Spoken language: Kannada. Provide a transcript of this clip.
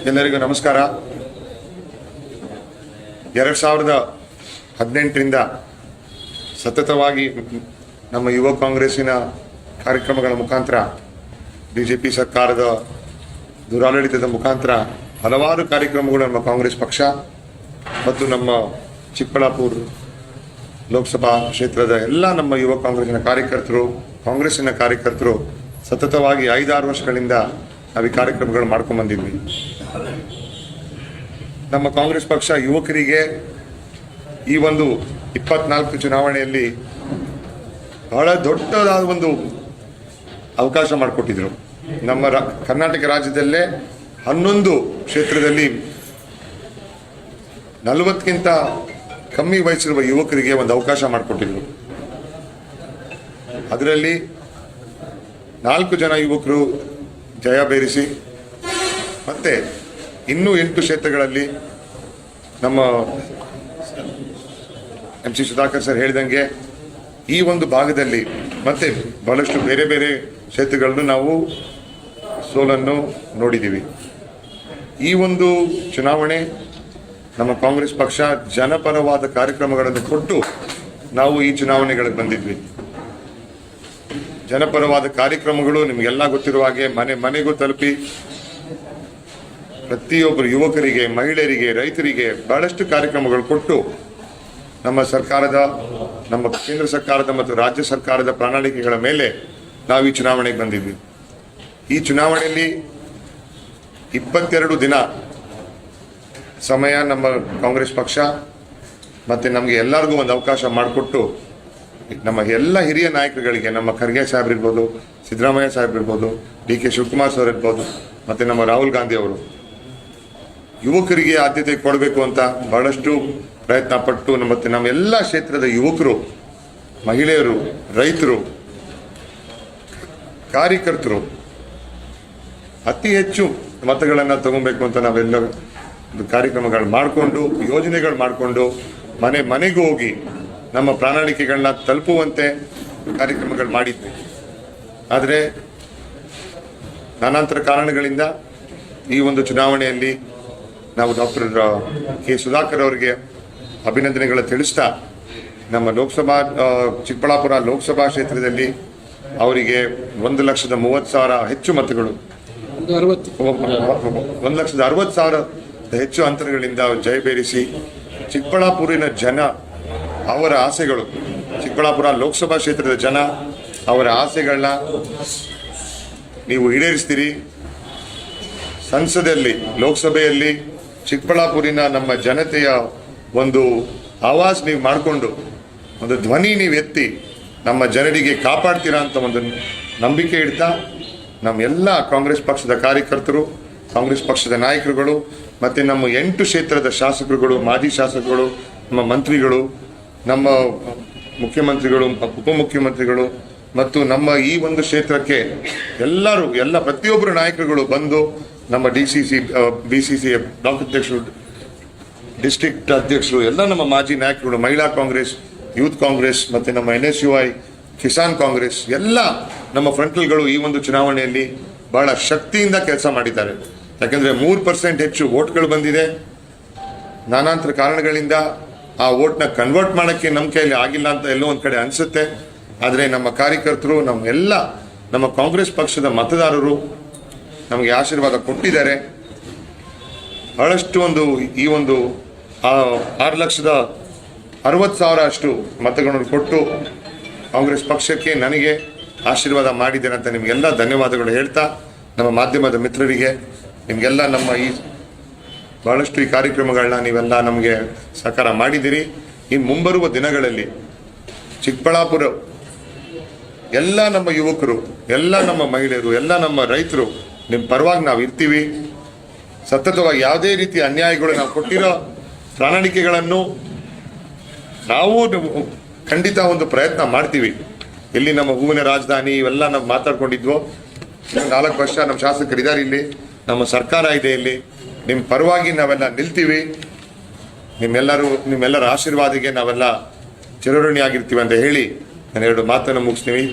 ಎಲ್ಲರಿಗೂ ನಮಸ್ಕಾರ. 2018ರಿಂದ ಸತತವಾಗಿ ನಮ್ಮ ಯುವ ಕಾಂಗ್ರೆಸ್ಸಿನ ಕಾರ್ಯಕ್ರಮಗಳ ಮುಖಾಂತರ ಬಿಜೆಪಿ ಸರ್ಕಾರದ ದುರಾಡಳಿತದ ಮುಖಾಂತರ ಹಲವಾರು ಕಾರ್ಯಕ್ರಮಗಳು ನಮ್ಮ ಕಾಂಗ್ರೆಸ್ ಪಕ್ಷ ಮತ್ತು ನಮ್ಮ ಚಿಕ್ಕಬಳ್ಳಾಪುರ ಲೋಕಸಭಾ ಕ್ಷೇತ್ರದ ಎಲ್ಲ ನಮ್ಮ ಯುವ ಕಾಂಗ್ರೆಸ್ಸಿನ ಕಾರ್ಯಕರ್ತರು ಸತತವಾಗಿ 5-6 ವರ್ಷಗಳಿಂದ ನಾವು ಈ ಕಾರ್ಯಕ್ರಮಗಳು ಮಾಡ್ಕೊಂಡು ಬಂದಿದ್ವಿ. ನಮ್ಮ ಕಾಂಗ್ರೆಸ್ ಪಕ್ಷ ಯುವಕರಿಗೆ ಈ ಒಂದು 24 ಚುನಾವಣೆಯಲ್ಲಿ ಬಹಳ ದೊಡ್ಡದಾದ ಒಂದು ಅವಕಾಶ ಮಾಡಿಕೊಟ್ಟಿದ್ರು. ನಮ್ಮ ಕರ್ನಾಟಕ ರಾಜ್ಯದಲ್ಲೇ 11 ಕ್ಷೇತ್ರದಲ್ಲಿ 40ಕ್ಕಿಂತ ಕಮ್ಮಿ ವಯಸ್ಸಿರುವ ಯುವಕರಿಗೆ ಒಂದು ಅವಕಾಶ ಮಾಡಿಕೊಟ್ಟಿದ್ರು. ಅದರಲ್ಲಿ 4 ಜನ ಯುವಕರು ಜಯ ಬೇರಿಸಿ ಮತ್ತೆ ಇನ್ನೂ 8 ಕ್ಷೇತ್ರಗಳಲ್ಲಿ ನಮ್ಮ MC ಸುಧಾಕರ್ ಸರ್ ಹೇಳಿದಂಗೆ ಈ ಒಂದು ಭಾಗದಲ್ಲಿ ಮತ್ತೆ ಬಹಳಷ್ಟು ಬೇರೆ ಬೇರೆ ಕ್ಷೇತ್ರಗಳನ್ನು ನಾವು ಸೋಲನ್ನು ನೋಡಿದ್ದೀವಿ. ಈ ಒಂದು ಚುನಾವಣೆ ನಮ್ಮ ಕಾಂಗ್ರೆಸ್ ಪಕ್ಷ ಜನಪರವಾದ ಕಾರ್ಯಕ್ರಮಗಳನ್ನು ಕೊಟ್ಟು ನಾವು ಈ ಚುನಾವಣೆಗಳಿಗೆ ಬಂದಿದ್ವಿ. ಜನಪರವಾದ ಕಾರ್ಯಕ್ರಮಗಳು ನಿಮಗೆಲ್ಲ ಗೊತ್ತಿರುವ ಹಾಗೆ ಮನೆಗೂ ತಲುಪಿ ಪ್ರತಿಯೊಬ್ಬರು ಯುವಕರಿಗೆ, ಮಹಿಳೆಯರಿಗೆ, ರೈತರಿಗೆ ಬಹಳಷ್ಟು ಕಾರ್ಯಕ್ರಮಗಳು ಕೊಟ್ಟು ನಮ್ಮ ಕೇಂದ್ರ ಸರ್ಕಾರದ ಮತ್ತು ರಾಜ್ಯ ಸರ್ಕಾರದ ಪ್ರಣಾಳಿಕೆಗಳ ಮೇಲೆ ನಾವು ಈ ಚುನಾವಣೆಗೆ ಬಂದಿದ್ವಿ. ಈ ಚುನಾವಣೆಯಲ್ಲಿ 22 ದಿನ ಸಮಯ ನಮ್ಮ ಕಾಂಗ್ರೆಸ್ ಪಕ್ಷ ಮತ್ತೆ ನಮಗೆ ಎಲ್ಲರಿಗೂ ಒಂದು ಅವಕಾಶ ಮಾಡಿಕೊಟ್ಟು ನಮ್ಮ ಎಲ್ಲ ಹಿರಿಯ ನಾಯಕರುಗಳಿಗೆ, ನಮ್ಮ ಖರ್ಗೆ ಸಾಹೇಬ್ ಇರ್ಬೋದು, ಸಿದ್ದರಾಮಯ್ಯ ಸಾಹೇಬ್ ಇರ್ಬೋದು, DK ಶಿವಕುಮಾರ್ ಸರ್ ಇರ್ಬೋದು, ಮತ್ತೆ ನಮ್ಮ ರಾಹುಲ್ ಗಾಂಧಿ ಅವರು ಯುವಕರಿಗೆ ಆದ್ಯತೆ ಕೊಡಬೇಕು ಅಂತ ಬಹಳಷ್ಟು ಪ್ರಯತ್ನ ಪಟ್ಟು ಮತ್ತೆ ನಮ್ಮ ಎಲ್ಲ ಕ್ಷೇತ್ರದ ಯುವಕರು, ಮಹಿಳೆಯರು, ರೈತರು, ಕಾರ್ಯಕರ್ತರು ಅತಿ ಹೆಚ್ಚು ಮತಗಳನ್ನು ತಗೊಬೇಕು ಅಂತ ನಾವೆಲ್ಲ ಕಾರ್ಯಕ್ರಮಗಳು ಮಾಡಿಕೊಂಡು, ಯೋಜನೆಗಳು ಮಾಡಿಕೊಂಡು ಮನೆಗೂ ಹೋಗಿ ನಮ್ಮ ಪ್ರಣಾಳಿಕೆಗಳನ್ನ ತಲುಪುವಂತೆ ಕಾರ್ಯಕ್ರಮಗಳು ಮಾಡಿದ್ವಿ. ಆದರೆ ನಾನಾಂತರ ಕಾರಣಗಳಿಂದ ಈ ಒಂದು ಚುನಾವಣೆಯಲ್ಲಿ ನಾವು ಡಾಕ್ಟರ್ K ಸುಧಾಕರ್ ಅವರಿಗೆ ಅಭಿನಂದನೆಗಳು ತಿಳಿಸ್ತಾ ನಮ್ಮ ಚಿಕ್ಕಬಳ್ಳಾಪುರ ಲೋಕಸಭಾ ಕ್ಷೇತ್ರದಲ್ಲಿ ಅವರಿಗೆ 1,30,000 ಹೆಚ್ಚು ಮತಗಳು, 1,60,000 ಹೆಚ್ಚು ಅಂತರಗಳಿಂದ ಜಯಬೇರಿಸಿ ಚಿಕ್ಕಬಳ್ಳಾಪುರಿನ ಜನ ಅವರ ಆಸೆಗಳು, ಚಿಕ್ಕಬಳ್ಳಾಪುರ ಲೋಕಸಭಾ ಕ್ಷೇತ್ರದ ಜನ ಅವರ ಆಸೆಗಳನ್ನ ನೀವು ಈಡೇರಿಸ್ತೀರಿ. ಸಂಸದಲ್ಲಿ, ಲೋಕಸಭೆಯಲ್ಲಿ ಚಿಕ್ಕಬಳ್ಳಾಪುರಿನ ನಮ್ಮ ಜನತೆಯ ಒಂದು ಆವಾಜ್ ನೀವು ಮಾಡಿಕೊಂಡು, ಒಂದು ಧ್ವನಿ ನೀವು ಎತ್ತಿ ನಮ್ಮ ಜನರಿಗೆ ಕಾಪಾಡ್ತೀರಾ ಅಂತ ಒಂದು ನಂಬಿಕೆ ಇಡ್ತಾ ನಮ್ಮೆಲ್ಲ ಕಾಂಗ್ರೆಸ್ ಪಕ್ಷದ ಕಾರ್ಯಕರ್ತರು, ಕಾಂಗ್ರೆಸ್ ಪಕ್ಷದ ನಾಯಕರುಗಳು ಮತ್ತು ನಮ್ಮ 8 ಕ್ಷೇತ್ರದ ಶಾಸಕರುಗಳು, ಮಾಜಿ ಶಾಸಕರು, ನಮ್ಮ ಮಂತ್ರಿಗಳು, ನಮ್ಮ ಮುಖ್ಯಮಂತ್ರಿಗಳು, ಉಪಮುಖ್ಯಮಂತ್ರಿಗಳು ಮತ್ತು ನಮ್ಮ ಈ ಒಂದು ಕ್ಷೇತ್ರಕ್ಕೆ ಪ್ರತಿಯೊಬ್ಬರು ನಾಯಕರುಗಳು ಬಂದು ನಮ್ಮ DCC, BCC ಬ್ಲಾಕ್ ಅಧ್ಯಕ್ಷರು, ಡಿಸ್ಟ್ರಿಕ್ಟ್ ಅಧ್ಯಕ್ಷರು, ಎಲ್ಲ ನಮ್ಮ ಮಾಜಿ ನಾಯಕರುಗಳು, ಮಹಿಳಾ ಕಾಂಗ್ರೆಸ್, ಯೂತ್ ಕಾಂಗ್ರೆಸ್ ಮತ್ತು ನಮ್ಮ NSUI, ಕಿಸಾನ್ ಕಾಂಗ್ರೆಸ್ ಎಲ್ಲ ನಮ್ಮ ಫ್ರಂಟಲ್ಗಳು ಈ ಒಂದು ಚುನಾವಣೆಯಲ್ಲಿ ಬಹಳ ಶಕ್ತಿಯಿಂದ ಕೆಲಸ ಮಾಡಿದ್ದಾರೆ. ಯಾಕಂದರೆ 3% ಹೆಚ್ಚು ವೋಟ್ಗಳು ಬಂದಿದೆ. ನಾನಾಂತರ ಕಾರಣಗಳಿಂದ ಆ ವೋಟ್ನ ಕನ್ವರ್ಟ್ ಮಾಡೋಕ್ಕೆ ನಮ್ಮ ಕೈಯಲ್ಲಿ ಆಗಿಲ್ಲ ಅಂತ ಎಲ್ಲೋ ಒಂದು ಕಡೆ ಅನಿಸುತ್ತೆ. ಆದರೆ ನಮ್ಮ ಕಾರ್ಯಕರ್ತರು, ನಮ್ಮ ಕಾಂಗ್ರೆಸ್ ಪಕ್ಷದ ಮತದಾರರು ನಮಗೆ ಆಶೀರ್ವಾದ ಕೊಟ್ಟಿದ್ದಾರೆ. ಬಹಳಷ್ಟು ಈ ಒಂದು 6,60,000 ಅಷ್ಟು ಮತಗಳನ್ನು ಕೊಟ್ಟು ಕಾಂಗ್ರೆಸ್ ಪಕ್ಷಕ್ಕೆ ನನಗೆ ಆಶೀರ್ವಾದ ಮಾಡಿದ್ದೇನೆ ಅಂತ ನಿಮಗೆಲ್ಲ ಧನ್ಯವಾದಗಳು ಹೇಳ್ತಾ, ನಮ್ಮ ಮಾಧ್ಯಮದ ಮಿತ್ರರಿಗೆ ನಿಮಗೆಲ್ಲ ಬಹಳಷ್ಟು ಈ ಕಾರ್ಯಕ್ರಮಗಳನ್ನ ನೀವೆಲ್ಲ ನಮಗೆ ಸಹಕಾರ ಮಾಡಿದ್ದೀರಿ. ಇನ್ನು ಮುಂಬರುವ ದಿನಗಳಲ್ಲಿ ಚಿಕ್ಕಬಳ್ಳಾಪುರ ಎಲ್ಲ ನಮ್ಮ ಯುವಕರು, ಎಲ್ಲ ನಮ್ಮ ಮಹಿಳೆಯರು, ಎಲ್ಲ ನಮ್ಮ ರೈತರು ನಿಮ್ಮ ಪರವಾಗಿ ನಾವು ಇರ್ತೀವಿ. ಸತತವಾಗಿ ಯಾವುದೇ ರೀತಿಯ ಅನ್ಯಾಯಗಳು ನಾವು ಕೊಟ್ಟಿರೋ ಪ್ರಣಾಳಿಕೆಗಳನ್ನು ನಾವು ಖಂಡಿತ ಒಂದು ಪ್ರಯತ್ನ ಮಾಡ್ತೀವಿ. ಇಲ್ಲಿ ನಮ್ಮ ಹೂವಿನ ರಾಜಧಾನಿ ಇವೆಲ್ಲ ನಾವು ಮಾತಾಡ್ಕೊಂಡಿದ್ವೋ, 4 ವರ್ಷ ನಮ್ಮ ಶಾಸಕರಿದ್ದಾರೆ, ಇಲ್ಲಿ ನಮ್ಮ ಸರ್ಕಾರ ಇದೆ, ಇಲ್ಲಿ ನಿಮ್ಮ ಪರವಾಗಿ ನಾವೆಲ್ಲ ನಿಲ್ತೀವಿ. ನಿಮ್ಮೆಲ್ಲರ ಆಶೀರ್ವಾದಕ್ಕೆ ನಾವೆಲ್ಲ ಚಿರಋಣಿಯಾಗಿರ್ತೀವಿ ಅಂತ ಹೇಳಿ ನಾನು 2 ಮಾತನ್ನು ಮುಗಿಸ್ತೀವಿ.